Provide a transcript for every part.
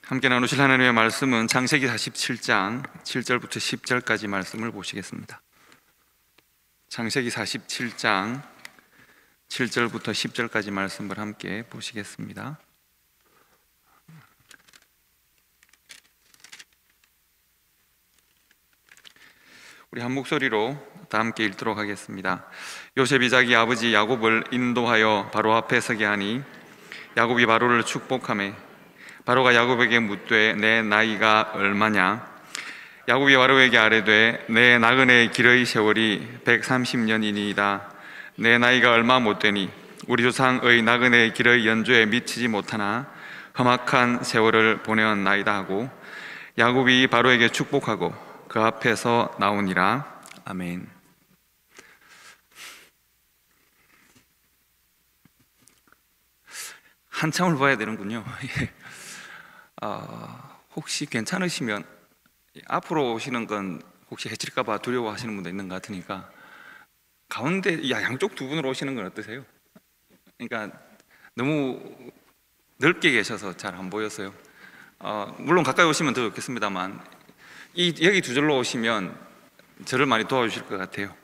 함께 나누실 하나님의 말씀은 창세기 47장 7절부터 10절까지 말씀을 보시겠습니다. 창세기 47장 7절부터 10절까지 말씀을 함께 보시겠습니다. 우리 한 목소리로 다 함께 읽도록 하겠습니다. 요셉이 자기 아버지 야곱을 인도하여 바로 앞에 서게 하니 야곱이 바로를 축복하매 바로가 야곱에게 묻되 내 나이가 얼마냐? 야곱이 바로에게 아뢰되 내 나그네의 길의 세월이 130년이니이다. 내 나이가 얼마 못 되니 우리 조상의 나그네의 길의 연조에 미치지 못하나 험악한 세월을 보내었나이다 하고 야곱이 바로에게 축복하고 그 앞에서 나오니라. 아멘. 한참을 봐야 되는군요. 혹시 괜찮으시면 앞으로 오시는 건 혹시 해칠까봐 두려워하시는 분도 있는 것 같으니까 가운데 양쪽 두 분으로 오시는 건 어떠세요? 그러니까 너무 넓게 계셔서 잘 안 보여서요. 물론 가까이 오시면 더 좋겠습니다만 여기 두 줄로 오시면 저를 많이 도와주실 것 같아요.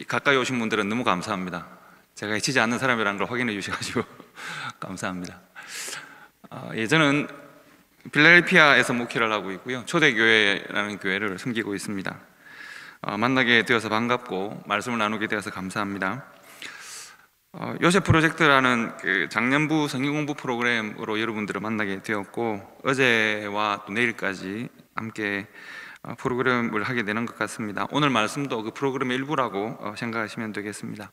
가까이 오신 분들은 너무 감사합니다. 제가 해치지 않는 사람이라는 걸 확인해 주셔가지고 감사합니다. 저는 필라델피아에서 목회를 하고 있고요, 초대교회라는 교회를 섬기고 있습니다. 만나게 되어서 반갑고 말씀을 나누게 되어서 감사합니다. 요셉 프로젝트라는 그 작년부 성경공부 프로그램으로 여러분들을 만나게 되었고 어제와 또 내일까지 함께 프로그램을 하게 되는 것 같습니다. 오늘 말씀도 그 프로그램의 일부라고 생각하시면 되겠습니다.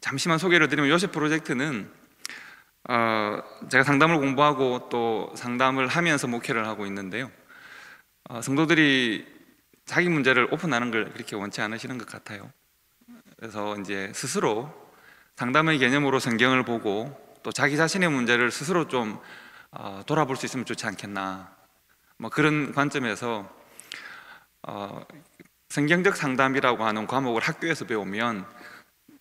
잠시만 소개를 드리면 요셉 프로젝트는 제가 상담을 공부하고 또 상담을 하면서 목회를 하고 있는데요, 성도들이 자기 문제를 오픈하는 걸 그렇게 원치 않으시는 것 같아요. 그래서 이제 스스로 상담의 개념으로 성경을 보고 또 자기 자신의 문제를 스스로 좀 돌아볼 수 있으면 좋지 않겠나, 뭐 그런 관점에서 성경적 상담이라고 하는 과목을 학교에서 배우면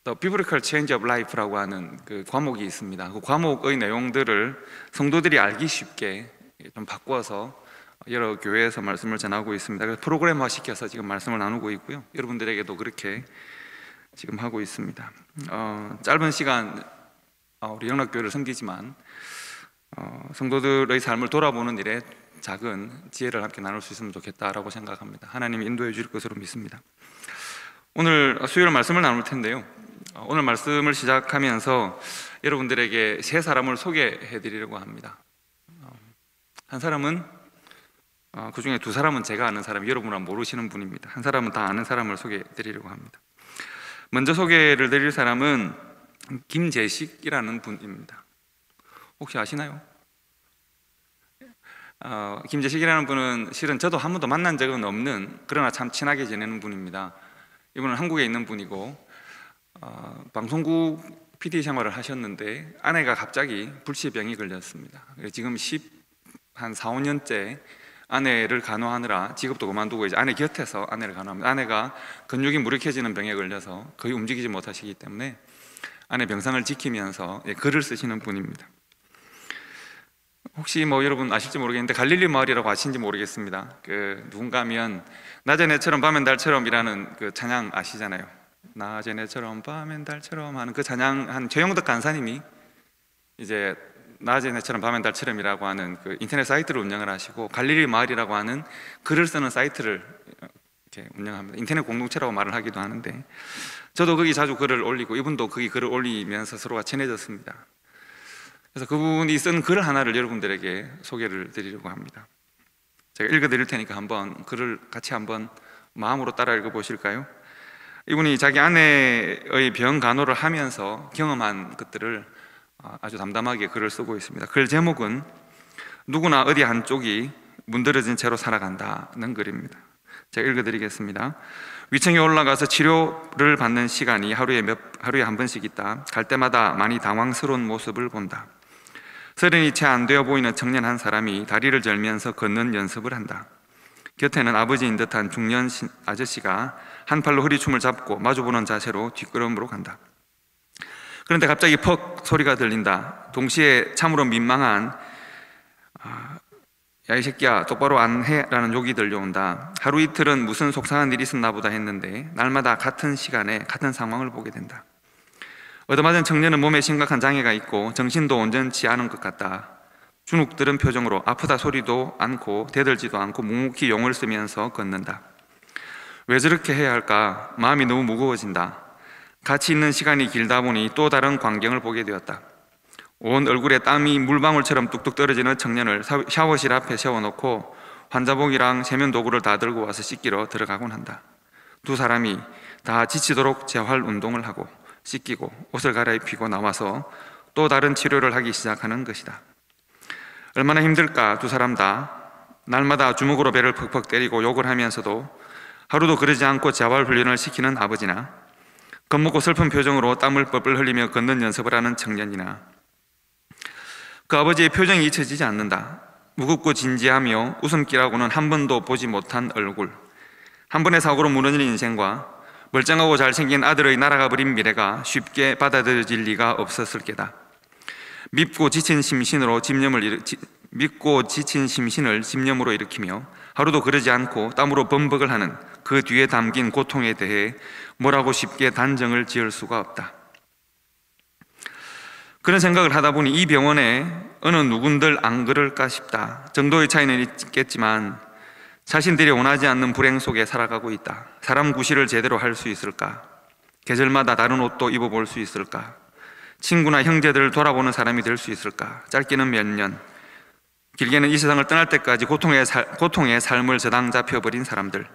The Biblical Change of Life라고 하는 그 과목이 있습니다. 그 과목의 내용들을 성도들이 알기 쉽게 좀 바꿔서 여러 교회에서 말씀을 전하고 있습니다. 그래서 프로그램화 시켜서 지금 말씀을 나누고 있고요, 여러분들에게도 그렇게 지금 하고 있습니다. 짧은 시간 우리 영락교회를 섬기지만 성도들의 삶을 돌아보는 일에 작은 지혜를 함께 나눌 수 있으면 좋겠다라고 생각합니다. 하나님이 인도해 주실 것으로 믿습니다. 오늘 수요일 말씀을 나눌 텐데요, 오늘 말씀을 시작하면서 여러분들에게 세 사람을 소개해 드리려고 합니다. 한 사람은 그 중에 두 사람은 제가 아는 사람, 여러분은 모르시는 분입니다. 한 사람은 다 아는 사람을 소개해 드리려고 합니다. 먼저 소개를 드릴 사람은 김재식이라는 분입니다. 혹시 아시나요? 김재식이라는 분은 실은 저도 한 번도 만난 적은 없는, 그러나 참 친하게 지내는 분입니다. 이분은 한국에 있는 분이고 방송국 PD 생활을 하셨는데 아내가 갑자기 불치병이 걸렸습니다. 지금 한 4, 5년째 아내를 간호하느라 직업도 그만두고 이제 아내 곁에서 아내를 간호합니다. 아내가 근육이 무력해지는 병에 걸려서 거의 움직이지 못하시기 때문에 아내 병상을 지키면서 글을 쓰시는 분입니다. 혹시 뭐 여러분 아실지 모르겠는데 갈릴리 마을이라고 아시는지 모르겠습니다. 누군가 하면 낮에 내처럼 밤엔 달처럼이라는 그 찬양 아시잖아요. 낮에 내처럼 밤엔 달처럼 하는 그 찬양 한 최영덕 간사님이 이제 낮에 내처럼 밤엔 달처럼이라고 하는 그 인터넷 사이트를 운영을 하시고 갈릴리 마을이라고 하는 글을 쓰는 사이트를 이렇게 운영합니다. 인터넷 공동체라고 말을 하기도 하는데 저도 거기 자주 글을 올리고 이분도 거기 글을 올리면서 서로가 친해졌습니다. 그래서 그분이 쓴 글 하나를 여러분들에게 소개를 드리려고 합니다. 제가 읽어드릴 테니까 한번 글을 같이 한번 마음으로 따라 읽어보실까요? 이분이 자기 아내의 병 간호를 하면서 경험한 것들을 아주 담담하게 글을 쓰고 있습니다. 글 제목은 누구나 어디 한쪽이 문드러진 채로 살아간다는 글입니다. 제가 읽어드리겠습니다. 위층에 올라가서 치료를 받는 시간이 하루에 한 번씩 있다. 갈 때마다 많이 당황스러운 모습을 본다. 서른이 채 안 되어 보이는 청년 한 사람이 다리를 절면서 걷는 연습을 한다. 곁에는 아버지인 듯한 중년 아저씨가 한 팔로 허리춤을 잡고 마주보는 자세로 뒷걸음으로 간다. 그런데 갑자기 퍽 소리가 들린다. 동시에 참으로 민망한 야 이 새끼야 똑바로 안 해? 라는 욕이 들려온다. 하루 이틀은 무슨 속상한 일이 있었나 보다 했는데 날마다 같은 시간에 같은 상황을 보게 된다. 얻어맞은 청년은 몸에 심각한 장애가 있고 정신도 온전치 않은 것 같다. 주눅 들은 표정으로 아프다 소리도 않고 대들지도 않고 묵묵히 용을 쓰면서 걷는다. 왜 저렇게 해야 할까? 마음이 너무 무거워진다. 같이 있는 시간이 길다 보니 또 다른 광경을 보게 되었다. 온 얼굴에 땀이 물방울처럼 뚝뚝 떨어지는 청년을 샤워실 앞에 세워놓고 환자복이랑 세면 도구를 다 들고 와서 씻기러 들어가곤 한다. 두 사람이 다 지치도록 재활 운동을 하고 씻기고 옷을 갈아입히고 나와서 또 다른 치료를 하기 시작하는 것이다. 얼마나 힘들까. 두 사람 다 날마다 주먹으로 배를 퍽퍽 때리고 욕을 하면서도 하루도 그러지 않고 재활 훈련을 시키는 아버지나 겁먹고 슬픈 표정으로 땀을 뻘뻘 흘리며 걷는 연습을 하는 청년이나 그 아버지의 표정이 잊혀지지 않는다. 무겁고 진지하며 웃음기라고는 한 번도 보지 못한 얼굴, 한 번의 사고로 무너진 인생과 멀쩡하고 잘생긴 아들의 날아가 버린 미래가 쉽게 받아들여질 리가 없었을 게다. 믿고 지친 심신을 집념으로 일으키며 하루도 그러지 않고 땀으로 범벅을 하는 그 뒤에 담긴 고통에 대해 뭐라고 쉽게 단정을 지을 수가 없다. 그런 생각을 하다 보니 이 병원에 어느 누군들 안 그럴까 싶다. 정도의 차이는 있겠지만 자신들이 원하지 않는 불행 속에 살아가고 있다. 사람 구실을 제대로 할 수 있을까? 계절마다 다른 옷도 입어볼 수 있을까? 친구나 형제들을 돌아보는 사람이 될 수 있을까? 짧게는 몇 년, 길게는 이 세상을 떠날 때까지 고통의 삶을 저당 잡혀버린 사람들.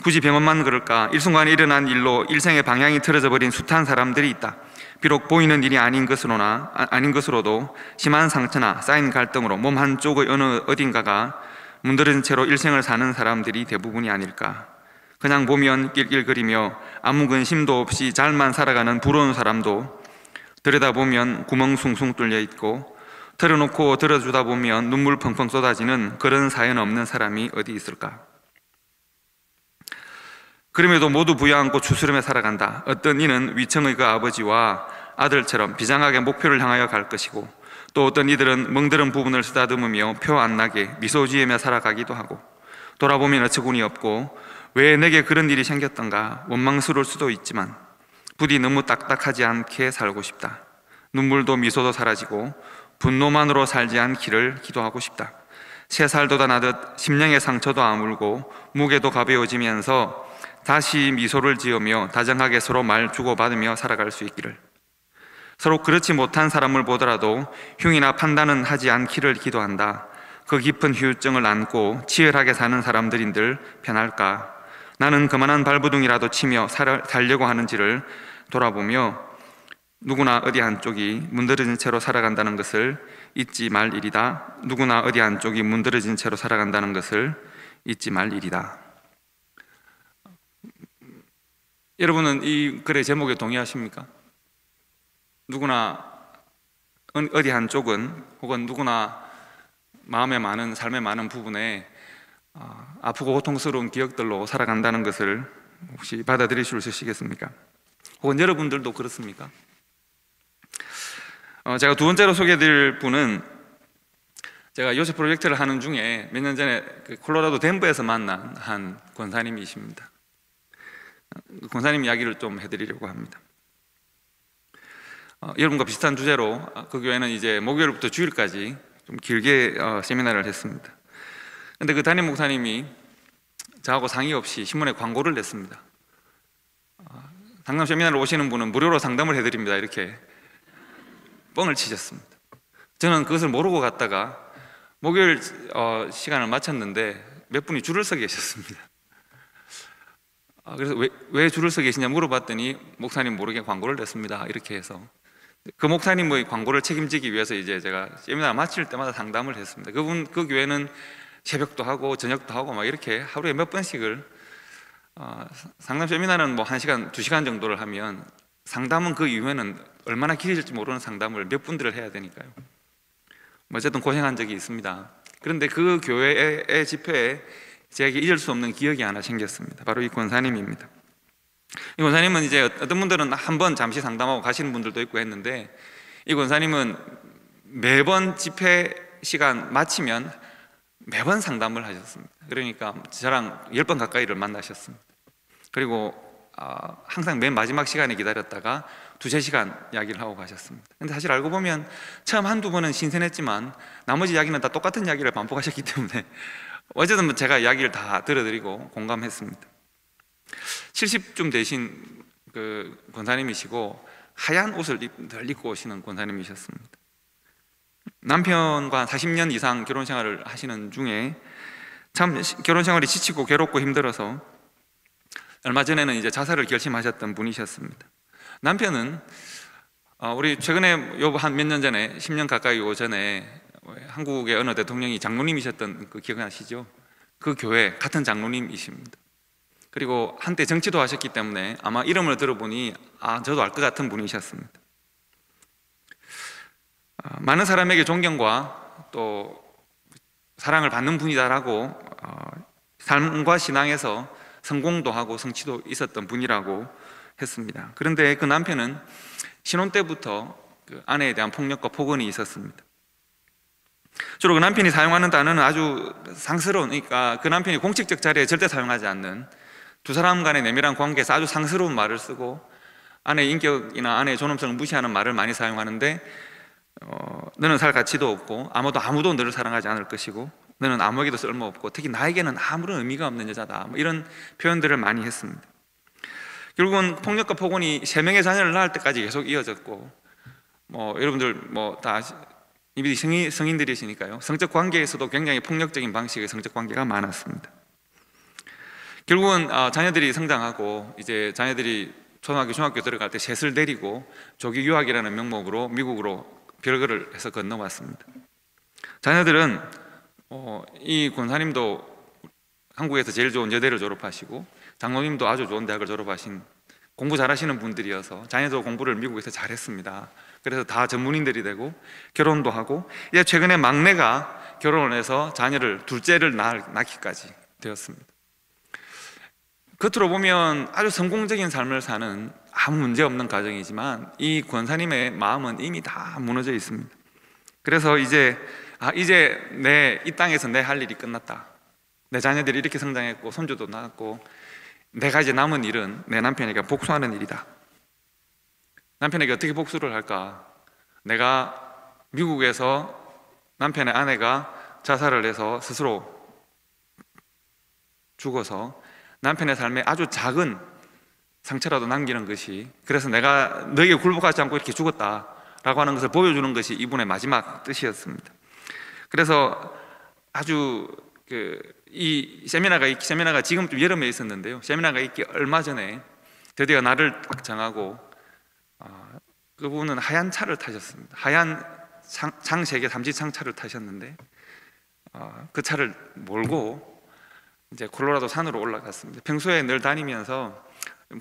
굳이 병원만 그럴까? 일순간에 일어난 일로 일생의 방향이 틀어져 버린 숱한 사람들이 있다. 비록 보이는 일이 아닌 것으로도 심한 상처나 쌓인 갈등으로 몸 한쪽의 어느 어딘가가 문드러진 채로 일생을 사는 사람들이 대부분이 아닐까. 그냥 보면 낄낄거리며 아무 근심도 없이 잘만 살아가는 부러운 사람도 들여다보면 구멍 숭숭 뚫려 있고 털어놓고 들어주다 보면 눈물 펑펑 쏟아지는 그런 사연 없는 사람이 어디 있을까. 그럼에도 모두 부여안고 추스름에 살아간다. 어떤 이는 위층의 그 아버지와 아들처럼 비장하게 목표를 향하여 갈 것이고 또 어떤 이들은 멍들은 부분을 쓰다듬으며 표 안 나게 미소 지으며 살아가기도 하고 돌아보면 어처구니 없고 왜 내게 그런 일이 생겼던가 원망스러울 수도 있지만 부디 너무 딱딱하지 않게 살고 싶다. 눈물도 미소도 사라지고 분노만으로 살지 않기를 기도하고 싶다. 새살 돋아나듯 심령의 상처도 아물고 무게도 가벼워지면서 다시 미소를 지으며 다정하게 서로 말 주고받으며 살아갈 수 있기를. 서로 그렇지 못한 사람을 보더라도 흉이나 판단은 하지 않기를 기도한다. 그 깊은 후유증을 안고 치열하게 사는 사람들인들 편할까? 나는 그만한 발버둥이라도 치며 살려고 하는지를 돌아보며 누구나 어디 한쪽이 문드러진 채로 살아간다는 것을 잊지 말 일이다. 누구나 어디 한쪽이 문드러진 채로 살아간다는 것을 잊지 말 일이다. 여러분은 이 글의 제목에 동의하십니까? 누구나 어디 한쪽은 혹은 누구나 마음에 많은 삶의 많은 부분에 아프고 고통스러운 기억들로 살아간다는 것을 혹시 받아들이실 수 있으시겠습니까? 혹은 여러분들도 그렇습니까? 제가 두 번째로 소개해드릴 분은 제가 요새 프로젝트를 하는 중에 몇 년 전에 콜로라도 덴버에서 만난 한 권사님이십니다. 권사님 이야기를 좀 해드리려고 합니다. 여러분과 비슷한 주제로 그 교회는 이제 목요일부터 주일까지 좀 길게 세미나를 했습니다. 근데 그 담임 목사님이 저하고 상의 없이 신문에 광고를 냈습니다. 상담 세미나를 오시는 분은 무료로 상담을 해드립니다. 이렇게 뻥을 치셨습니다. 저는 그것을 모르고 갔다가 목요일 시간을 마쳤는데 몇 분이 줄을 서 계셨습니다. 그래서 왜 줄을 서 계시냐 물어봤더니 목사님 모르게 광고를 냈습니다. 이렇게 해서 그 목사님의 광고를 책임지기 위해서 이제 제가 세미나 마칠 때마다 상담을 했습니다. 그 교회는 새벽도 하고 저녁도 하고 막 이렇게 하루에 몇 번씩을 상담 세미나는 뭐 1시간, 2시간 정도를 하면 상담은 그 이후에는 얼마나 길어질지 모르는 상담을 몇 분들을 해야 되니까요. 어쨌든 고생한 적이 있습니다. 그런데 그 교회의 집회에 제게 잊을 수 없는 기억이 하나 생겼습니다. 바로 이 권사님입니다. 이 권사님은 이제 어떤 분들은 한 번 잠시 상담하고 가시는 분들도 있고 했는데, 이 권사님은 매번 집회 시간 마치면 매번 상담을 하셨습니다. 그러니까 저랑 10번 가까이를 만나셨습니다. 그리고 항상 맨 마지막 시간에 기다렸다가 두세 시간 이야기를 하고 가셨습니다. 근데 사실 알고 보면 처음 한두 번은 신선했지만 나머지 이야기는 다 똑같은 이야기를 반복하셨기 때문에 어쨌든 제가 이야기를 다 들어드리고 공감했습니다. 70쯤 되신 그 권사님이시고 하얀 옷을 늘 입고 오시는 권사님이셨습니다. 남편과 40년 이상 결혼 생활을 하시는 중에 참 결혼 생활이 지치고 괴롭고 힘들어서 얼마 전에는 이제 자살을 결심하셨던 분이셨습니다. 남편은 우리 최근에 한 몇 년 전에 10년 가까이 전에 한국의 어느 대통령이 장로님이셨던 그 기억나시죠? 그 교회 같은 장로님이십니다. 그리고 한때 정치도 하셨기 때문에 아마 이름을 들어보니 저도 알 것 같은 분이셨습니다. 많은 사람에게 존경과 또 사랑을 받는 분이다라고 삶과 신앙에서 성공도 하고 성취도 있었던 분이라고 했습니다. 그런데 그 남편은 신혼 때부터 그 아내에 대한 폭력과 폭언이 있었습니다. 주로 그 남편이 사용하는 단어는 아주 상스러운, 그러니까 그 남편이 공식적 자리에 절대 사용하지 않는 두 사람 간의 내밀한 관계에서 아주 상스러운 말을 쓰고 아내의 인격이나 아내의 존엄성을 무시하는 말을 많이 사용하는데, 너는 살 가치도 없고 아무도 너를 사랑하지 않을 것이고 너는 아무에게도 쓸모없고 특히 나에게는 아무런 의미가 없는 여자다, 이런 표현들을 많이 했습니다. 결국은 폭력과 폭언이 3명의 자녀를 낳을 때까지 계속 이어졌고, 여러분들 다 이미 성인들이시니까요, 성적 관계에서도 굉장히 폭력적인 방식의 성적 관계가 많았습니다. 결국은 자녀들이 성장하고 이제 자녀들이 초등학교, 중학교 들어갈 때 셋을 데리고 조기 유학이라는 명목으로 미국으로 별거를 해서 건너왔습니다. 자녀들은 이 권사님도 한국에서 제일 좋은 여대를 졸업하시고 장로님도 아주 좋은 대학을 졸업하신 공부 잘하시는 분들이어서 자녀도 공부를 미국에서 잘했습니다. 그래서 다 전문인들이 되고 결혼도 하고 이제 최근에 막내가 결혼을 해서 둘째를 낳기까지 되었습니다. 겉으로 보면 아주 성공적인 삶을 사는 아무 문제 없는 가정이지만 이 권사님의 마음은 이미 다 무너져 있습니다. 그래서 이제 이 땅에서 내 할 일이 끝났다. 내 자녀들이 이렇게 성장했고 손주도 낳았고 내가 이제 남은 일은 내 남편에게 복수하는 일이다. 남편에게 어떻게 복수를 할까? 내가 미국에서 남편의 아내가 자살을 해서 스스로 죽어서 남편의 삶에 아주 작은 상처라도 남기는 것이, 그래서 내가 너에게 굴복하지 않고 이렇게 죽었다라고 하는 것을 보여주는 것이 이분의 마지막 뜻이었습니다. 그래서 아주 이 세미나가 지금 좀 여름에 있었는데요, 세미나가 있기 얼마 전에 드디어 날을 딱 정하고 그분은 하얀 차를 타셨습니다. 하얀 창세계 삼지창차를 타셨는데 그 차를 몰고 이제 콜로라도 산으로 올라갔습니다. 평소에 늘 다니면서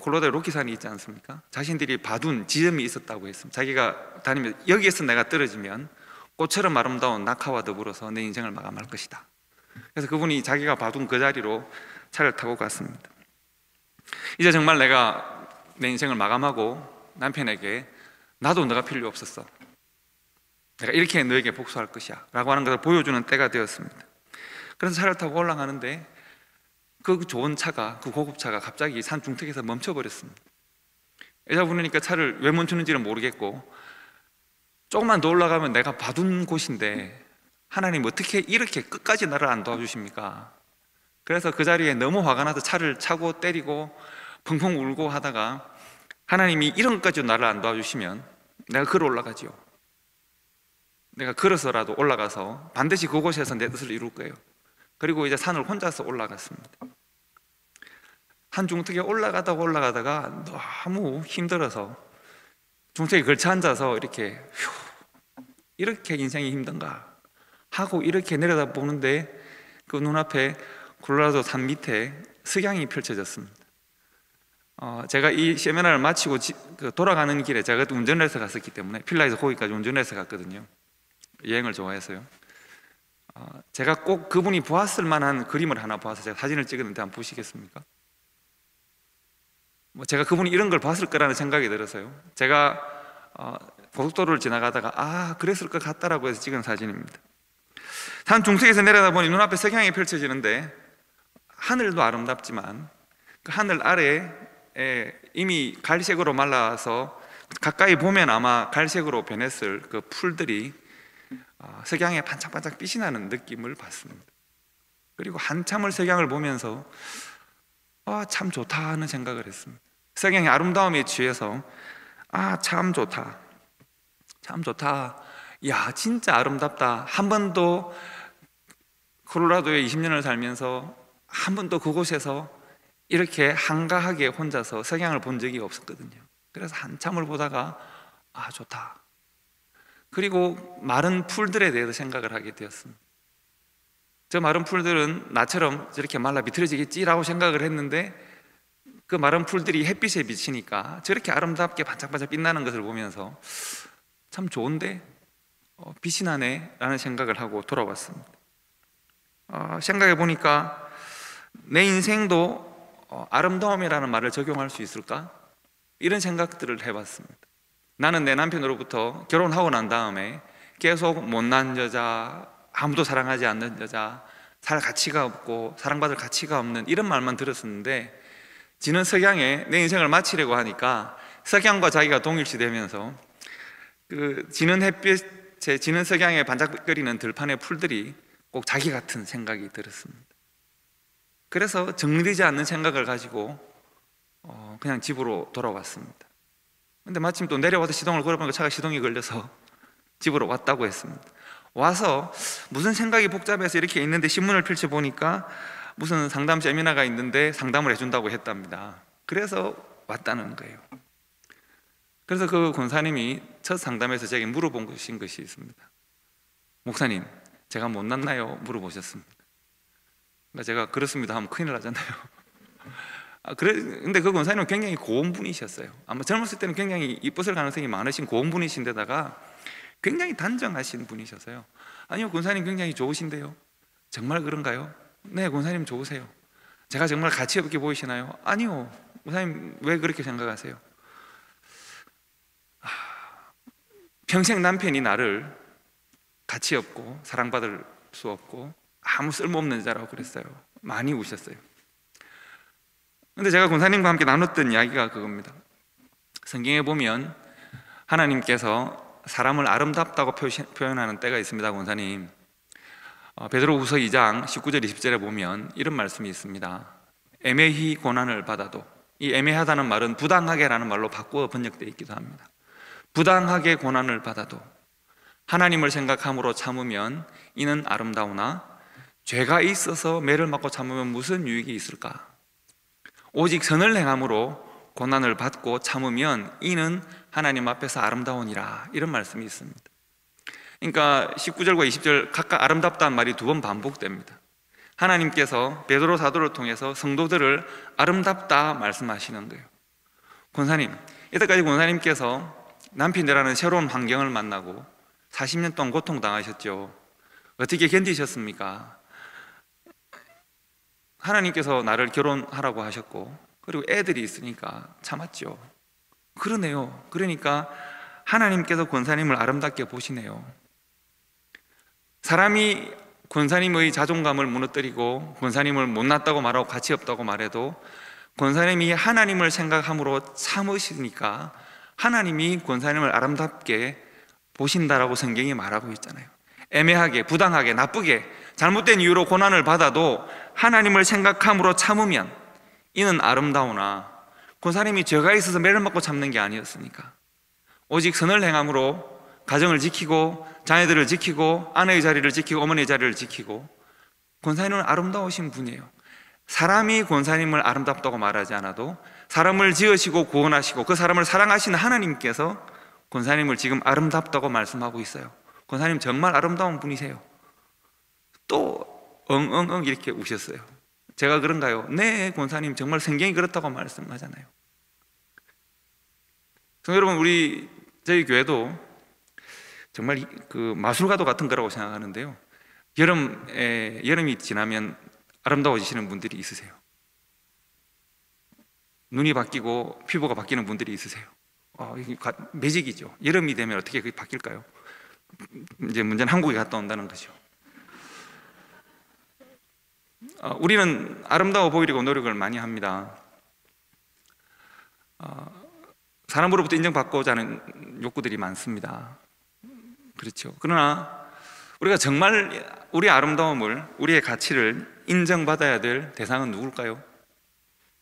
콜로라도 로키산이 있지 않습니까? 자신들이 봐둔 지점이 있었다고 했습니다. 자기가 다니면서 여기에서 내가 떨어지면 꽃처럼 아름다운 낙하와 더불어서 내 인생을 마감할 것이다. 그래서 그분이 자기가 봐둔 그 자리로 차를 타고 갔습니다. 이제 정말 내가 내 인생을 마감하고 남편에게 나도 너가 필요 없었어, 내가 이렇게 너에게 복수할 것이야 라고 하는 것을 보여주는 때가 되었습니다. 그래서 차를 타고 올라가는데 그 좋은 차가, 그 고급차가 갑자기 산 중턱에서 멈춰버렸습니다. 여자 부르니까 차를 왜 멈추는지는 모르겠고, 조금만 더 올라가면 내가 봐둔 곳인데 하나님 어떻게 이렇게 끝까지 나를 안 도와주십니까? 그래서 그 자리에 너무 화가 나서 차를 차고 때리고 펑펑 울고 하다가, 하나님이 이런 것까지도 나를 안 도와주시면 내가 걸어 올라가지요. 내가 걸어서라도 올라가서 반드시 그곳에서 내 뜻을 이룰 거예요. 그리고 이제 산을 혼자서 올라갔습니다. 한 중턱에 올라가다가 너무 힘들어서 중턱에 걸쳐 앉아서 이렇게 인생이 힘든가 하고 이렇게 내려다 보는데 그 눈앞에 콜로라도 산 밑에 석양이 펼쳐졌습니다. 제가 이 세미나를 마치고 돌아가는 길에 제가 그때 운전을 해서 갔었기 때문에 필라에서 거기까지 운전해서 갔거든요. 여행을 좋아해서요. 제가 꼭 그분이 보았을 만한 그림을 하나 보아서 제가 사진을 찍었는데 한번 보시겠습니까? 제가 그분이 이런 걸 봤을 거라는 생각이 들어서요. 제가 고속도로를 지나가다가 그랬을 것 같다라고 해서 찍은 사진입니다. 산 중턱에서 내려다보니 눈앞에 석양이 펼쳐지는데 하늘도 아름답지만 그 하늘 아래에 이미 갈색으로 말라서 가까이 보면 아마 갈색으로 변했을 그 풀들이 석양에 반짝반짝 빛이 나는 느낌을 받습니다. 그리고 한참을 석양을 보면서 참 좋다 하는 생각을 했습니다. 석양의 아름다움에 취해서 참 좋다, 참 좋다, 야 진짜 아름답다. 한 번도 콜로라도에 20년을 살면서 한 번도 그곳에서 이렇게 한가하게 혼자서 석양을 본 적이 없었거든요. 그래서 한참을 보다가 좋다. 그리고 마른 풀들에 대해서 생각을 하게 되었습니다. 저 마른 풀들은 나처럼 저렇게 말라 비틀어지겠지라고 생각을 했는데 그 마른 풀들이 햇빛에 비치니까 저렇게 아름답게 반짝반짝 빛나는 것을 보면서 참 좋은데 빛이 나네 라는 생각을 하고 돌아왔습니다. 생각해 보니까 내 인생도 아름다움이라는 말을 적용할 수 있을까? 이런 생각들을 해봤습니다. 나는 내 남편으로부터 결혼하고 난 다음에 계속 못난 여자, 아무도 사랑하지 않는 여자, 살 가치가 없고 사랑받을 가치가 없는 이런 말만 들었었는데 지는 석양에 내 인생을 마치려고 하니까 석양과 자기가 동일시되면서 그 지는 햇빛에 지는 석양에 반짝거리는 들판의 풀들이 꼭 자기 같은 생각이 들었습니다. 그래서 정리되지 않는 생각을 가지고 그냥 집으로 돌아왔습니다. 근데 마침 또 내려와서 시동을 걸어보니까 차가 시동이 걸려서 집으로 왔다고 했습니다. 와서 무슨 생각이 복잡해서 이렇게 있는데 신문을 펼쳐보니까 무슨 상담 세미나가 있는데 상담을 해준다고 했답니다. 그래서 왔다는 거예요. 그래서 그 권사님이 첫 상담에서 제게 물어본 것이 있습니다. 목사님, 제가 못났나요? 물어보셨습니다. 그러니까 제가 그렇습니다 하면 큰일 나잖아요. 근데 그 권사님은 굉장히 고운 분이셨어요. 아마 젊었을 때는 굉장히 이뻤을 가능성이 많으신 고운 분이신데다가 굉장히 단정하신 분이셔서요. 아니요, 권사님 굉장히 좋으신데요. 정말 그런가요? 네, 권사님 좋으세요. 제가 정말 가치 없게 보이시나요? 아니요, 권사님 왜 그렇게 생각하세요? 평생 남편이 나를 가치 없고 사랑받을 수 없고 아무 쓸모없는 자라고 그랬어요. 많이 우셨어요. 근데 제가 권사님과 함께 나눴던 이야기가 그겁니다. 성경에 보면 하나님께서 사람을 아름답다고 표현하는 때가 있습니다. 권사님, 베드로후서 2장 19절 20절에 보면 이런 말씀이 있습니다. 애매히 고난을 받아도, 이 애매하다는 말은 부당하게라는 말로 바꾸어 번역되어 있기도 합니다. 부당하게 고난을 받아도 하나님을 생각함으로 참으면 이는 아름다우나 죄가 있어서 매를 맞고 참으면 무슨 유익이 있을까? 오직 선을 행함으로 고난을 받고 참으면 이는 하나님 앞에서 아름다우니라. 이런 말씀이 있습니다. 그러니까 19절과 20절 각각 아름답다는 말이 두 번 반복됩니다. 하나님께서 베드로 사도를 통해서 성도들을 아름답다 말씀하시는 거예요. 권사님, 이때까지 권사님께서 남편이라는 새로운 환경을 만나고 40년 동안 고통당하셨죠. 어떻게 견디셨습니까? 하나님께서 나를 결혼하라고 하셨고 그리고 애들이 있으니까 참았죠. 그러네요. 그러니까 하나님께서 권사님을 아름답게 보시네요. 사람이 권사님의 자존감을 무너뜨리고 권사님을 못났다고 말하고 가치 없다고 말해도 권사님이 하나님을 생각함으로 참으시니까 하나님이 권사님을 아름답게 보신다라고 성경이 말하고 있잖아요. 애매하게, 부당하게, 나쁘게, 잘못된 이유로 고난을 받아도 하나님을 생각함으로 참으면 이는 아름다우나 권사님이 죄가 있어서 매를 맞고 참는 게 아니었으니까 오직 선을 행함으로 가정을 지키고 자녀들을 지키고 아내의 자리를 지키고 어머니의 자리를 지키고 권사님은 아름다우신 분이에요. 사람이 권사님을 아름답다고 말하지 않아도 사람을 지으시고 구원하시고 그 사람을 사랑하시는 하나님께서 권사님을 지금 아름답다고 말씀하고 있어요. 권사님 정말 아름다운 분이세요. 또 엉엉엉 이렇게 우셨어요. 제가 그런가요? 네, 권사님 정말 성경이 그렇다고 말씀하잖아요. 여러분, 저희 교회도 정말 그 마술과도 같은 거라고 생각하는데요. 여름이 지나면 아름다워지시는 분들이 있으세요. 눈이 바뀌고 피부가 바뀌는 분들이 있으세요. 이게 매직이죠. 여름이 되면 어떻게 그게 바뀔까요? 이제 문제는 한국에 갔다 온다는 거죠. 우리는 아름다워 보이려고 노력을 많이 합니다. 사람으로부터 인정받고자 하는 욕구들이 많습니다. 그렇죠. 그러나 우리가 정말 우리의 아름다움을, 우리의 가치를 인정받아야 될 대상은 누굴까요?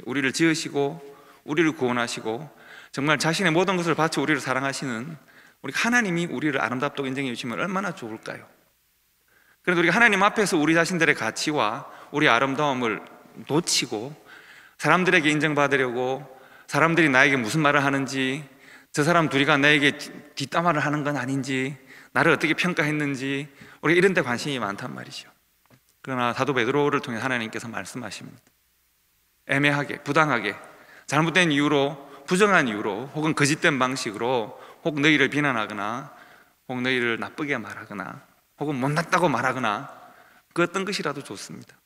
우리를 지으시고 우리를 구원하시고 정말 자신의 모든 것을 바쳐 우리를 사랑하시는 우리 하나님이 우리를 아름답다고 인정해 주시면 얼마나 좋을까요? 그런데 우리가 하나님 앞에서 우리 자신들의 가치와 우리 아름다움을 놓치고 사람들에게 인정받으려고, 사람들이 나에게 무슨 말을 하는지, 저 사람 둘이가 나에게 뒷담화를 하는 건 아닌지, 나를 어떻게 평가했는지, 우리가 이런 데 관심이 많단 말이죠. 그러나 사도 베드로를 통해 하나님께서 말씀하십니다. 애매하게, 부당하게, 잘못된 이유로, 부정한 이유로, 혹은 거짓된 방식으로 혹 너희를 비난하거나 혹 너희를 나쁘게 말하거나 혹은 못났다고 말하거나 그 어떤 것이라도 좋습니다.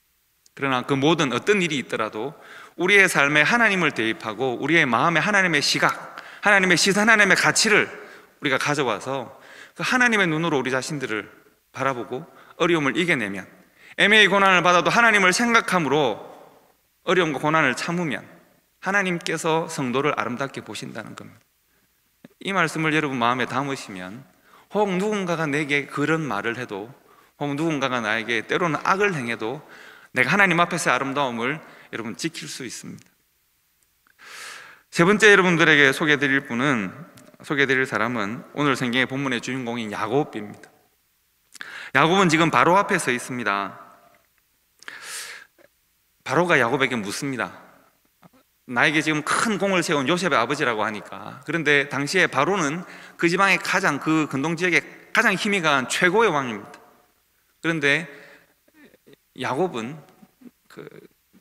그러나 그 모든 어떤 일이 있더라도 우리의 삶에 하나님을 대입하고 우리의 마음에 하나님의 시각, 하나님의 시선, 하나님의 가치를 우리가 가져와서 그 하나님의 눈으로 우리 자신들을 바라보고 어려움을 이겨내면, 애매히 고난을 받아도 하나님을 생각함으로 어려움과 고난을 참으면 하나님께서 성도를 아름답게 보신다는 겁니다. 이 말씀을 여러분 마음에 담으시면 혹 누군가가 내게 그런 말을 해도, 혹 누군가가 나에게 때로는 악을 행해도 내가 하나님 앞에서의 아름다움을 여러분 지킬 수 있습니다. 세 번째 여러분들에게 소개해드릴 사람은 오늘 성경의 본문의 주인공인 야곱입니다. 야곱은 지금 바로 앞에 서 있습니다. 바로가 야곱에게 묻습니다. 나에게 지금 큰 공을 세운 요셉의 아버지라고 하니까. 그런데 당시에 바로는 그 지방의 가장, 그 근동 지역의 가장 힘이 강한 최고의 왕입니다. 그런데 야곱은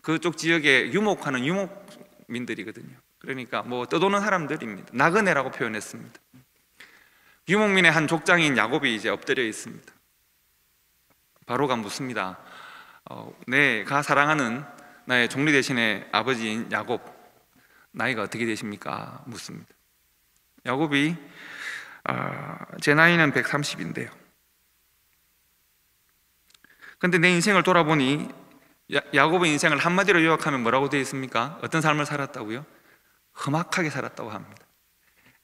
그쪽 지역에 유목하는 유목민들이거든요. 그러니까 뭐 떠도는 사람들입니다. 나그네라고 표현했습니다. 유목민의 한 족장인 야곱이 이제 엎드려 있습니다. 바로가 묻습니다. 내가 사랑하는 나의 종리 대신의 아버지인 야곱, 나이가 어떻게 되십니까? 묻습니다. 야곱이 제 나이는 130인데요. 근데 내 인생을 돌아보니 야곱의 인생을 한마디로 요약하면 뭐라고 되어 있습니까? 어떤 삶을 살았다고요? 험악하게 살았다고 합니다.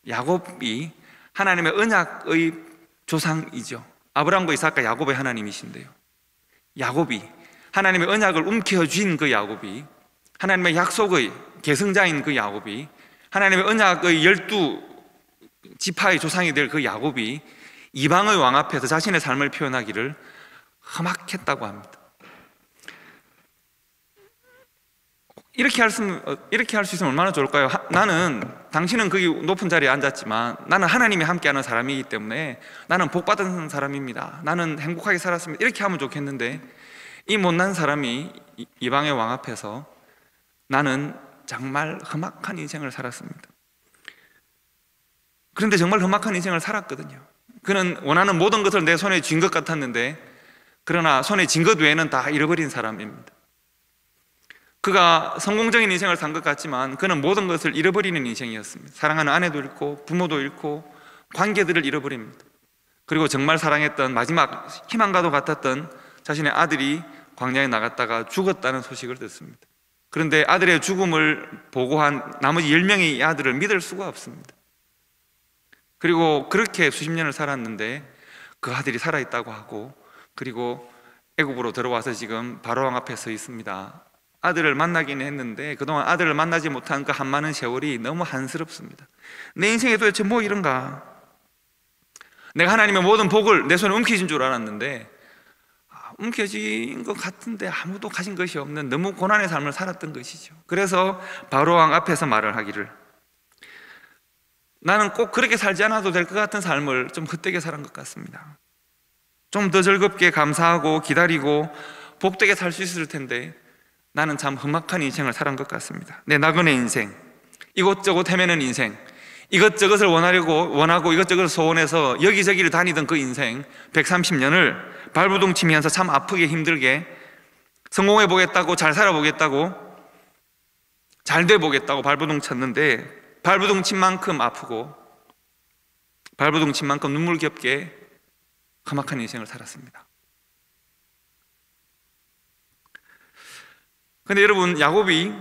야곱이 하나님의 언약의 조상이죠. 아브라함과 이삭과 야곱의 하나님이신데요. 야곱이 하나님의 언약을 움켜쥔 그 야곱이, 하나님의 약속의 계승자인 그 야곱이, 하나님의 언약의 12지파의 조상이 될 그 야곱이 이방의 왕 앞에서 자신의 삶을 표현하기를 험악했다고 합니다. 이렇게 할 수 있으면 얼마나 좋을까요? 당신은 거기 높은 자리에 앉았지만 나는 하나님이 함께하는 사람이기 때문에 나는 복받은 사람입니다. 나는 행복하게 살았습니다. 이렇게 하면 좋겠는데 이 못난 사람이 이방의 왕 앞에서 나는 정말 험악한 인생을 살았습니다. 그런데 정말 험악한 인생을 살았거든요. 그는 원하는 모든 것을 내 손에 쥔 것 같았는데, 그러나 손에 쥔 것 외에는 다 잃어버린 사람입니다. 그가 성공적인 인생을 산 것 같지만 그는 모든 것을 잃어버리는 인생이었습니다. 사랑하는 아내도 잃고 부모도 잃고 관계들을 잃어버립니다. 그리고 정말 사랑했던 마지막 희망과도 같았던 자신의 아들이 광야에 나갔다가 죽었다는 소식을 듣습니다. 그런데 아들의 죽음을 보고한 나머지 10명의 이 아들을 믿을 수가 없습니다. 그리고 그렇게 수십 년을 살았는데 그 아들이 살아있다고 하고, 그리고 애굽으로 들어와서 지금 바로왕 앞에 서 있습니다. 아들을 만나기는 했는데 그동안 아들을 만나지 못한 그 한 많은 세월이 너무 한스럽습니다. 내 인생에 도대체 뭐 이런가? 내가 하나님의 모든 복을 내 손에 움켜쥔 줄 알았는데 움켜쥔 것 같은데 아무도 가진 것이 없는 너무 고난의 삶을 살았던 것이죠. 그래서 바로왕 앞에서 말을 하기를, 나는 꼭 그렇게 살지 않아도 될 것 같은 삶을 좀 헛되게 살은 것 같습니다. 좀 더 즐겁게 감사하고 기다리고 복되게 살 수 있을 텐데 나는 참 험악한 인생을 살은 것 같습니다. 내 나그네 인생, 이곳저곳 헤매는 인생, 이것저것을 원하고 이것저것을 소원해서 여기저기를 다니던 그 인생 130년을 발부둥치면서 참 아프게 힘들게 성공해 보겠다고, 잘 살아보겠다고 잘 돼 보겠다고 발버둥 쳤는데 발버둥 친 만큼 아프고 발버둥 친 만큼 눈물겹게 험악한 인생을 살았습니다. 근데 여러분, 야곱이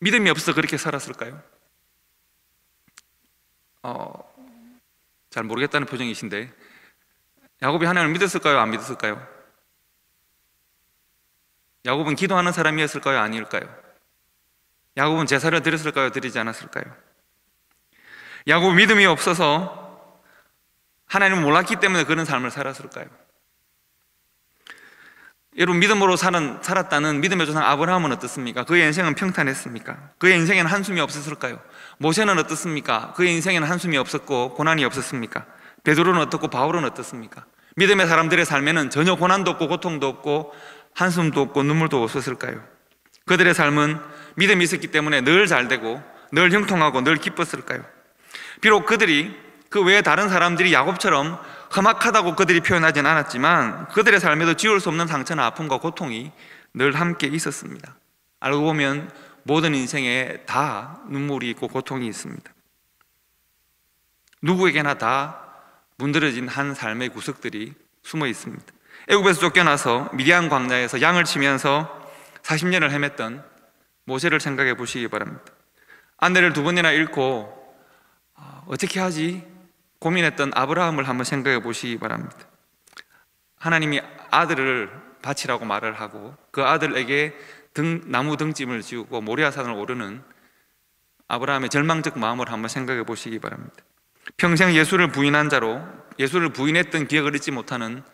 믿음이 없어서 그렇게 살았을까요? 잘 모르겠다는 표정이신데, 야곱이 하나님을 믿었을까요? 안 믿었을까요? 야곱은 기도하는 사람이었을까요? 아닐까요? 야곱은 제사를 드렸을까요? 드리지 않았을까요? 야곱은 믿음이 없어서 하나님을 몰랐기 때문에 그런 삶을 살았을까요? 여러분, 믿음으로 살았다는 믿음의 조상 아브라함은 어떻습니까? 그의 인생은 평탄했습니까? 그의 인생에는 한숨이 없었을까요? 모세는 어떻습니까? 그의 인생에는 한숨이 없었고 고난이 없었습니까? 베드로는 어떻고 바울은 어떻습니까? 믿음의 사람들의 삶에는 전혀 고난도 없고 고통도 없고 한숨도 없고 눈물도 없었을까요? 그들의 삶은 믿음이 있었기 때문에 늘 잘되고 늘 형통하고 늘 기뻤을까요? 비록 그들이 그 외에 다른 사람들이 야곱처럼 험악하다고 그들이 표현하진 않았지만 그들의 삶에도 지울 수 없는 상처나 아픔과 고통이 늘 함께 있었습니다. 알고 보면 모든 인생에 다 눈물이 있고 고통이 있습니다. 누구에게나 다 문드러진 한 삶의 구석들이 숨어 있습니다. 애굽에서 쫓겨나서 미디안 광야에서 양을 치면서 40년을 헤맸던 모세를 생각해 보시기 바랍니다. 아내를 2번이나 잃고 어떻게 하지? 고민했던 아브라함을 한번 생각해 보시기 바랍니다. 하나님이 아들을 바치라고 말을 하고 그 아들에게 나무 등짐을 지우고 모리아산을 오르는 아브라함의 절망적 마음을 한번 생각해 보시기 바랍니다. 평생 예수를 부인한 자로 예수를 부인했던 기억을 잊지 못하는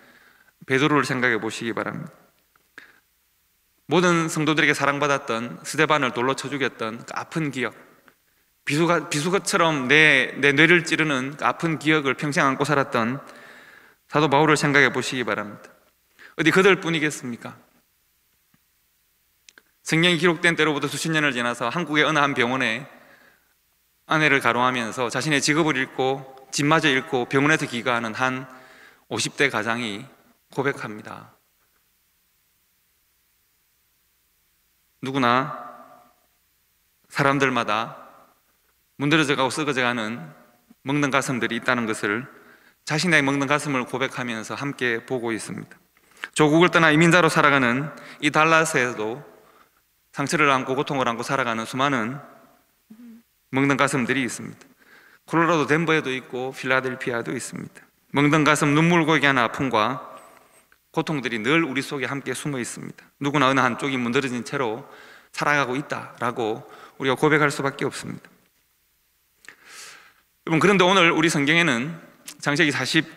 베드로를 생각해 보시기 바랍니다. 모든 성도들에게 사랑받았던 스데반을 돌로 쳐 죽였던 그 아픈 기억, 비수가처럼 내 뇌를 찌르는 그 아픈 기억을 평생 안고 살았던 사도 바울을 생각해 보시기 바랍니다. 어디 그들 뿐이겠습니까? 성경이 기록된 때로부터 수십 년을 지나서 한국의 어느 한 병원에 아내를 가로하면서 자신의 직업을 잃고 집마저 잃고 병원에서 귀가하는 한 50대 가장이 고백합니다. 누구나 사람들마다 문드러져가고 썩어져가는 먹는 가슴들이 있다는 것을 자신의 먹는 가슴을 고백하면서 함께 보고 있습니다. 조국을 떠나 이민자로 살아가는 이 달라스에도 상처를 안고 고통을 안고 살아가는 수많은 먹는 가슴들이 있습니다. 콜로라도 덴버에도 있고 필라델피아도 있습니다. 먹는 가슴 눈물 고이게 하는 아픔과 고통들이 늘 우리 속에 함께 숨어 있습니다. 누구나 어느 한쪽이 문드러진 채로 살아가고 있다라고 우리가 고백할 수밖에 없습니다. 여러분, 그런데 오늘 우리 성경에는 창세기 47장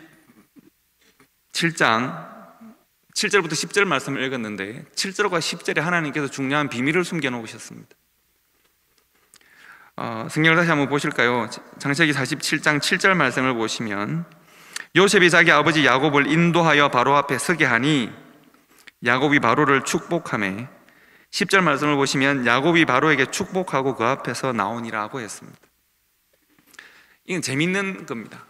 7절부터 10절 말씀을 읽었는데 7절과 10절에 하나님께서 중요한 비밀을 숨겨놓으셨습니다. 성경을 다시 한번 보실까요? 창세기 47장 7절 말씀을 보시면 요셉이 자기 아버지 야곱을 인도하여 바로 앞에 서게 하니 야곱이 바로를 축복하매 10절 말씀을 보시면 야곱이 바로에게 축복하고 그 앞에서 나오니라고 했습니다. 이건 재밌는 겁니다.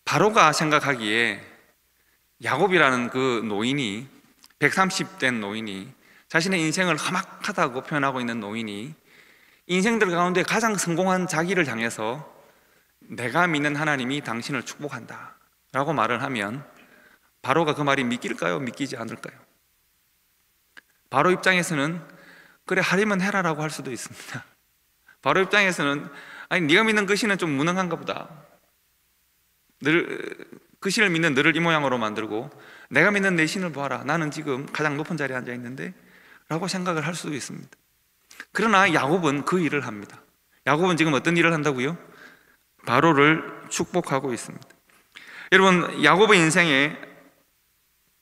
바로가 생각하기에 야곱이라는 그 노인이 130된 노인이 자신의 인생을 험악하다고 표현하고 있는 노인이 인생들 가운데 가장 성공한 자기를 향해서 내가 믿는 하나님이 당신을 축복한다 라고 말을 하면 바로가 그 말이 믿길까요? 믿기지 않을까요? 바로 입장에서는 그래 하려면 해라라고 할 수도 있습니다. 바로 입장에서는 아니 네가 믿는 그 신은 좀 무능한가 보다, 그 신을 믿는 너를 이 모양으로 만들고 내가 믿는 내 신을 보아라, 나는 지금 가장 높은 자리에 앉아 있는데 라고 생각을 할 수도 있습니다. 그러나 야곱은 그 일을 합니다. 야곱은 지금 어떤 일을 한다고요? 바로를 축복하고 있습니다. 여러분, 야곱의 인생에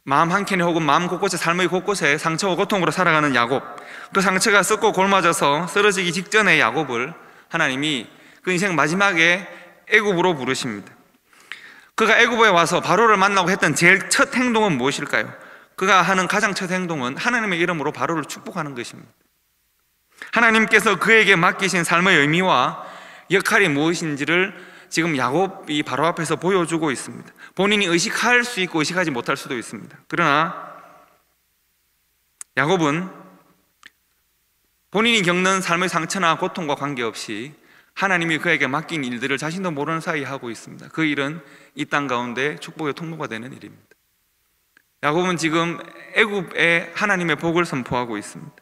마음 한켠에 혹은 마음 곳곳에 삶의 곳곳에 상처와 고통으로 살아가는 야곱, 그 상처가 썩고 골마져서 쓰러지기 직전의 야곱을 하나님이 그 인생 마지막에 애굽으로 부르십니다. 그가 애굽에 와서 바로를 만나고 했던 제일 첫 행동은 무엇일까요? 그가 하는 가장 첫 행동은 하나님의 이름으로 바로를 축복하는 것입니다. 하나님께서 그에게 맡기신 삶의 의미와 역할이 무엇인지를 지금 야곱이 바로 앞에서 보여주고 있습니다. 본인이 의식할 수 있고 의식하지 못할 수도 있습니다. 그러나 야곱은 본인이 겪는 삶의 상처나 고통과 관계없이 하나님이 그에게 맡긴 일들을 자신도 모르는 사이에 하고 있습니다. 그 일은 이 땅 가운데 축복의 통로가 되는 일입니다. 야곱은 지금 애굽에 하나님의 복을 선포하고 있습니다.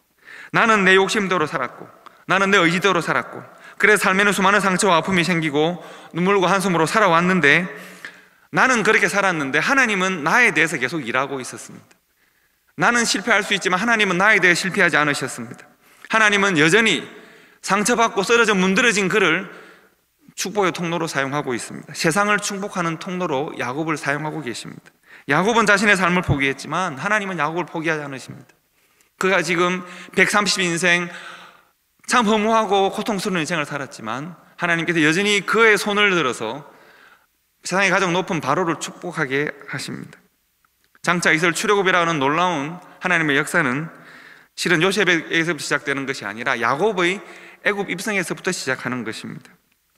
나는 내 욕심대로 살았고, 나는 내 의지대로 살았고, 그래서 삶에는 수많은 상처와 아픔이 생기고 눈물과 한숨으로 살아왔는데, 나는 그렇게 살았는데 하나님은 나에 대해서 계속 일하고 있었습니다. 나는 실패할 수 있지만 하나님은 나에 대해 실패하지 않으셨습니다. 하나님은 여전히 상처받고 쓰러져 문드러진 그를 축복의 통로로 사용하고 있습니다. 세상을 축복하는 통로로 야곱을 사용하고 계십니다. 야곱은 자신의 삶을 포기했지만 하나님은 야곱을 포기하지 않으십니다. 그가 지금 130인생 참 허무하고 고통스러운 인생을 살았지만 하나님께서 여전히 그의 손을 들어서 세상의 가장 높은 바로를 축복하게 하십니다. 장차 있을 출애굽이라는 놀라운 하나님의 역사는 실은 요셉에게서부터 시작되는 것이 아니라 야곱의 애굽 입성에서부터 시작하는 것입니다.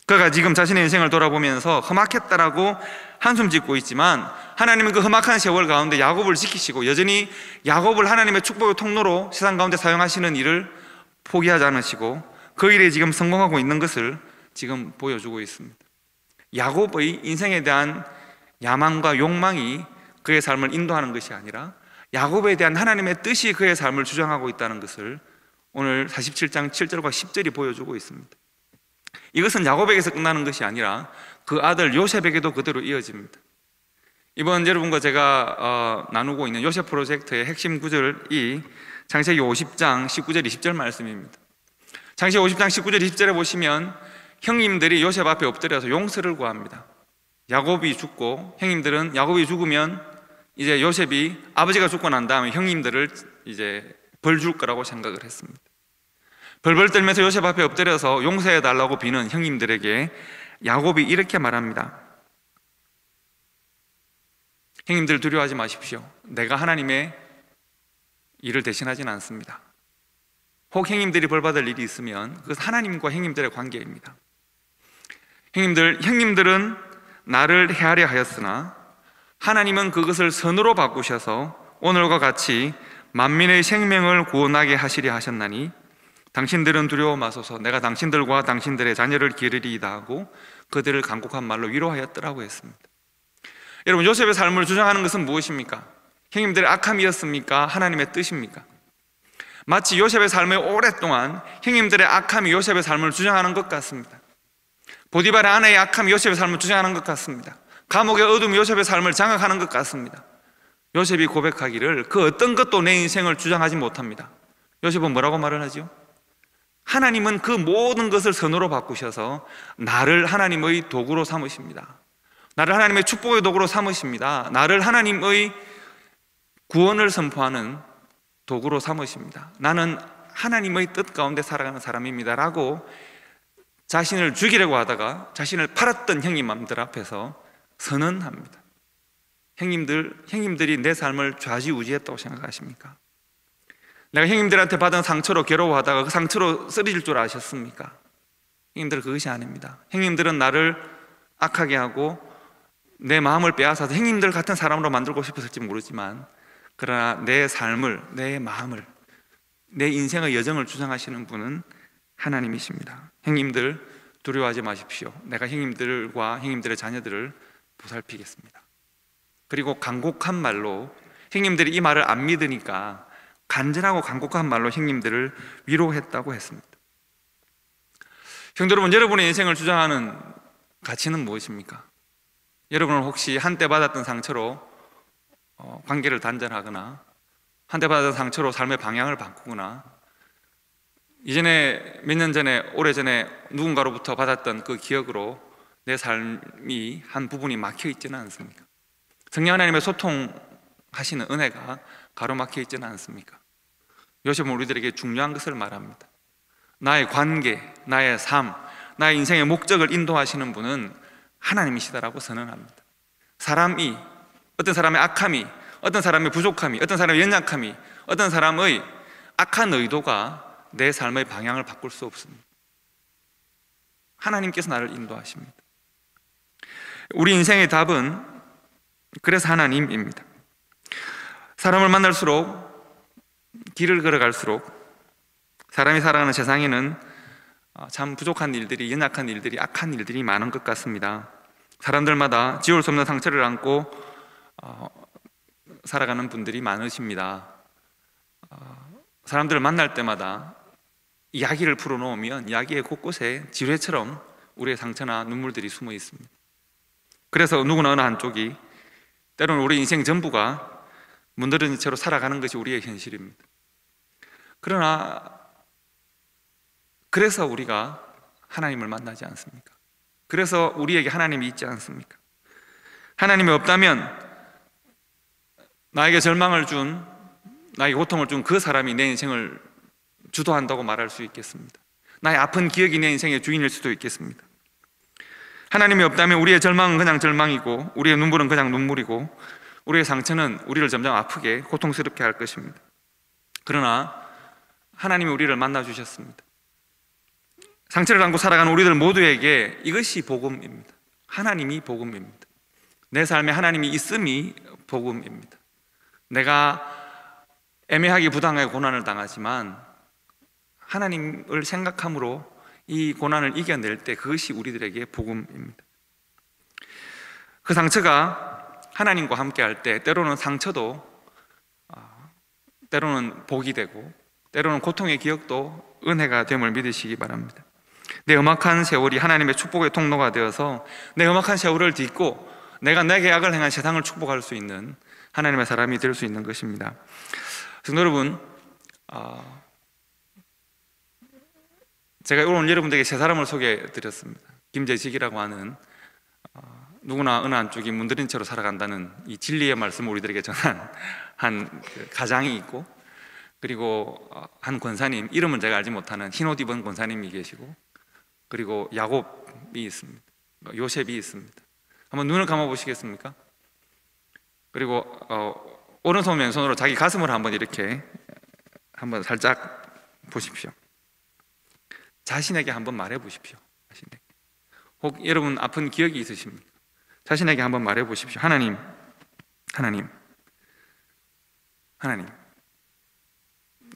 그가 지금 자신의 인생을 돌아보면서 험악했다라고 한숨 짓고 있지만 하나님은 그 험악한 세월 가운데 야곱을 지키시고 여전히 야곱을 하나님의 축복의 통로로 세상 가운데 사용하시는 일을 포기하지 않으시고 그 일에 지금 성공하고 있는 것을 지금 보여주고 있습니다. 야곱의 인생에 대한 야망과 욕망이 그의 삶을 인도하는 것이 아니라 야곱에 대한 하나님의 뜻이 그의 삶을 주장하고 있다는 것을 오늘 47장 7절과 10절이 보여주고 있습니다. 이것은 야곱에게서 끝나는 것이 아니라 그 아들 요셉에게도 그대로 이어집니다. 이번 여러분과 제가 나누고 있는 요셉 프로젝트의 핵심 구절이 창세기 50장 19절 20절 말씀입니다. 창세기 50장 19절 20절에 보시면 형님들이 요셉 앞에 엎드려서 용서를 구합니다. 야곱이 죽고 형님들은 야곱이 죽으면 이제 요셉이 아버지가 죽고 난 다음에 형님들을 이제 벌 줄 거라고 생각을 했습니다. 벌벌 떨면서 요셉 앞에 엎드려서 용서해 달라고 비는 형님들에게 야곱이 이렇게 말합니다. 형님들 두려워하지 마십시오. 내가 하나님의 일을 대신하지는 않습니다. 혹 형님들이 벌받을 일이 있으면 그것은 하나님과 형님들의 관계입니다. 형님들은 나를 해하려 하였으나 하나님은 그것을 선으로 바꾸셔서 오늘과 같이 만민의 생명을 구원하게 하시려 하셨나니 당신들은 두려워 마소서. 내가 당신들과 당신들의 자녀를 기르리이다 하고 그들을 간곡한 말로 위로하였더라고 했습니다. 여러분, 요셉의 삶을 주장하는 것은 무엇입니까? 형님들의 악함이었습니까? 하나님의 뜻입니까? 마치 요셉의 삶에 오랫동안 형님들의 악함이 요셉의 삶을 주장하는 것 같습니다. 보디발의 아내의 악함이 요셉의 삶을 주장하는 것 같습니다. 감옥의 어둠이 요셉의 삶을 장악하는 것 같습니다. 요셉이 고백하기를 그 어떤 것도 내 인생을 주장하지 못합니다. 요셉은 뭐라고 말을 하죠? 하나님은 그 모든 것을 선으로 바꾸셔서 나를 하나님의 도구로 삼으십니다. 나를 하나님의 축복의 도구로 삼으십니다. 나를 하나님의 구원을 선포하는 도구로 삼으십니다. 나는 하나님의 뜻 가운데 살아가는 사람입니다 라고 자신을 죽이려고 하다가 자신을 팔았던 형님들 앞에서 선언합니다. 형님들이 내 삶을 좌지우지했다고 생각하십니까? 내가 형님들한테 받은 상처로 괴로워하다가 그 상처로 쓰러질 줄 아셨습니까? 형님들은 그것이 아닙니다. 형님들은 나를 악하게 하고 내 마음을 빼앗아서 형님들 같은 사람으로 만들고 싶었을지 모르지만 그러나 내 삶을, 내 마음을, 내 인생의 여정을 주장하시는 분은 하나님이십니다. 형님들 두려워하지 마십시오. 내가 형님들과 형님들의 자녀들을 보살피겠습니다. 그리고 간곡한 말로 형님들이 이 말을 안 믿으니까 간절하고 간곡한 말로 형님들을 위로했다고 했습니다. 형제 여러분, 여러분의 인생을 주장하는 가치는 무엇입니까? 여러분은 혹시 한때 받았던 상처로 관계를 단절하거나 한때 받았던 상처로 삶의 방향을 바꾸거나 이전에 몇 년 전에 오래전에 누군가로부터 받았던 그 기억으로 내 삶이 한 부분이 막혀 있지는 않습니까? 성령 하나님의 소통하시는 은혜가 가로막혀 있지는 않습니까? 요셉은 우리들에게 중요한 것을 말합니다. 나의 관계, 나의 삶, 나의 인생의 목적을 인도하시는 분은 하나님이시다라고 선언합니다. 사람이, 어떤 사람의 악함이, 어떤 사람의 부족함이, 어떤 사람의 연약함이, 어떤 사람의 악한 의도가 내 삶의 방향을 바꿀 수 없습니다. 하나님께서 나를 인도하십니다. 우리 인생의 답은 그래서 하나님입니다. 사람을 만날수록, 길을 걸어갈수록 사람이 살아가는 세상에는 참 부족한 일들이, 연약한 일들이, 악한 일들이 많은 것 같습니다. 사람들마다 지울 수 없는 상처를 안고 살아가는 분들이 많으십니다. 사람들을 만날 때마다 이야기를 풀어놓으면 이야기의 곳곳에 지뢰처럼 우리의 상처나 눈물들이 숨어 있습니다. 그래서 누구나 어느 한쪽이, 때로는 우리 인생 전부가 문드러진 채로 살아가는 것이 우리의 현실입니다. 그래서 우리가 하나님을 만나지 않습니까? 그래서 우리에게 하나님이 있지 않습니까? 하나님이 없다면 나에게 절망을 준, 나에게 고통을 준 그 사람이 내 인생을 주도한다고 말할 수 있겠습니다. 나의 아픈 기억이 내 인생의 주인일 수도 있겠습니다. 하나님이 없다면 우리의 절망은 그냥 절망이고, 우리의 눈물은 그냥 눈물이고, 우리의 상처는 우리를 점점 아프게 고통스럽게 할 것입니다. 그러나 하나님이 우리를 만나 주셨습니다. 상처를 안고 살아가는 우리들 모두에게 이것이 복음입니다. 하나님이 복음입니다. 내 삶에 하나님이 있음이 복음입니다. 내가 애매하게 부당하게 고난을 당하지만 하나님을 생각함으로 이 고난을 이겨낼 때 그것이 우리들에게 복음입니다. 그 상처가 하나님과 함께 할 때 때로는 상처도 때로는 복이 되고, 때로는 고통의 기억도 은혜가 됨을 믿으시기 바랍니다. 내 험악한 세월이 하나님의 축복의 통로가 되어서 내 험악한 세월을 딛고 내가 내게 악을 행한 세상을 축복할 수 있는 하나님의 사람이 될 수 있는 것입니다. 성도 여러분, 제가 오늘 여러분들에게 세 사람을 소개해 드렸습니다. 김재직이라고 하는 누구나 어느 한쪽이 문드린 채로 살아간다는 이 진리의 말씀을 우리들에게 전한 한 가장이 있고, 그리고 한 권사님, 이름은 제가 알지 못하는 흰옷 입은 권사님이 계시고, 그리고 야곱이 있습니다. 요셉이 있습니다. 한번 눈을 감아 보시겠습니까? 그리고 오른손 왼손으로 자기 가슴을 한번 이렇게 한번 살짝 보십시오. 자신에게 한번 말해 보십시오. 자신에게. 혹 여러분 아픈 기억이 있으십니까? 자신에게 한번 말해 보십시오. 하나님,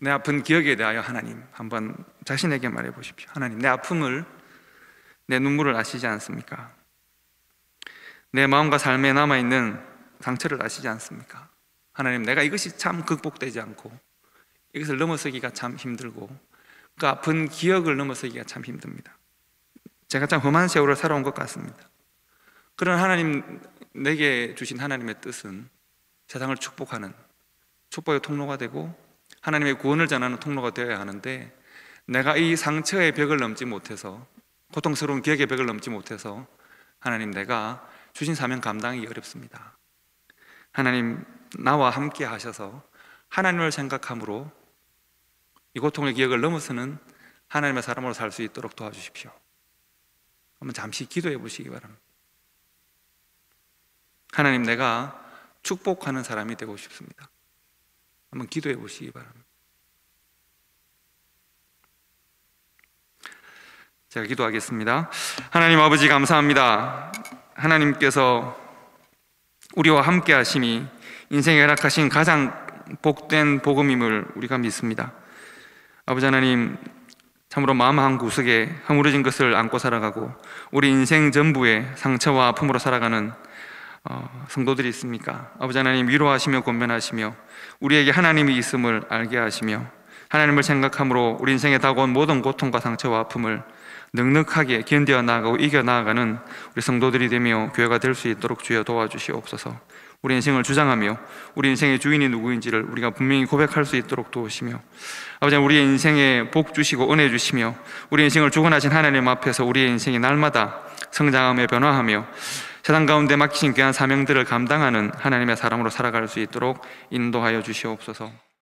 내 아픈 기억에 대하여 하나님, 한번 자신에게 말해 보십시오. 하나님, 내 아픔을, 내 눈물을 아시지 않습니까? 내 마음과 삶에 남아있는 상처를 아시지 않습니까? 하나님, 내가 이것이 참 극복되지 않고 이것을 넘어서기가 참 힘들고 그 아픈 기억을 넘어서기가 참 힘듭니다. 제가 참 험한 세월을 살아온 것 같습니다. 그런 하나님, 내게 주신 하나님의 뜻은 세상을 축복하는 축복의 통로가 되고 하나님의 구원을 전하는 통로가 되어야 하는데, 내가 이 상처의 벽을 넘지 못해서, 고통스러운 기억의 벽을 넘지 못해서 하나님, 내가 주신 사명 감당하기 어렵습니다. 하나님, 나와 함께 하셔서 하나님을 생각함으로 이 고통의 기억을 넘어서는 하나님의 사람으로 살 수 있도록 도와주십시오. 한번 잠시 기도해 보시기 바랍니다. 하나님, 내가 축복하는 사람이 되고 싶습니다. 한번 기도해 보시기 바랍니다. 제가 기도하겠습니다. 하나님 아버지, 감사합니다. 하나님께서 우리와 함께 하심이 인생에 허락하신 가장 복된 복음임을 우리가 믿습니다. 아버지 하나님, 참으로 마음 한 구석에 허물어진 것을 안고 살아가고 우리 인생 전부에 상처와 아픔으로 살아가는 성도들이 있습니까? 아버지 하나님, 위로하시며 권면하시며 우리에게 하나님이 있음을 알게 하시며 하나님을 생각함으로 우리 인생에 다가온 모든 고통과 상처와 아픔을 넉넉하게 견뎌 나가고 이겨 나아가는 우리 성도들이 되며 교회가 될 수 있도록 주여 도와주시옵소서. 우리 인생을 주장하며 우리 인생의 주인이 누구인지를 우리가 분명히 고백할 수 있도록 도우시며, 아버지, 우리의 인생에 복 주시고 은혜 주시며 우리 인생을 주관하신 하나님 앞에서 우리의 인생이 날마다 성장하며 변화하며 세상 가운데 맡기신 귀한 사명들을 감당하는 하나님의 사람으로 살아갈 수 있도록 인도하여 주시옵소서.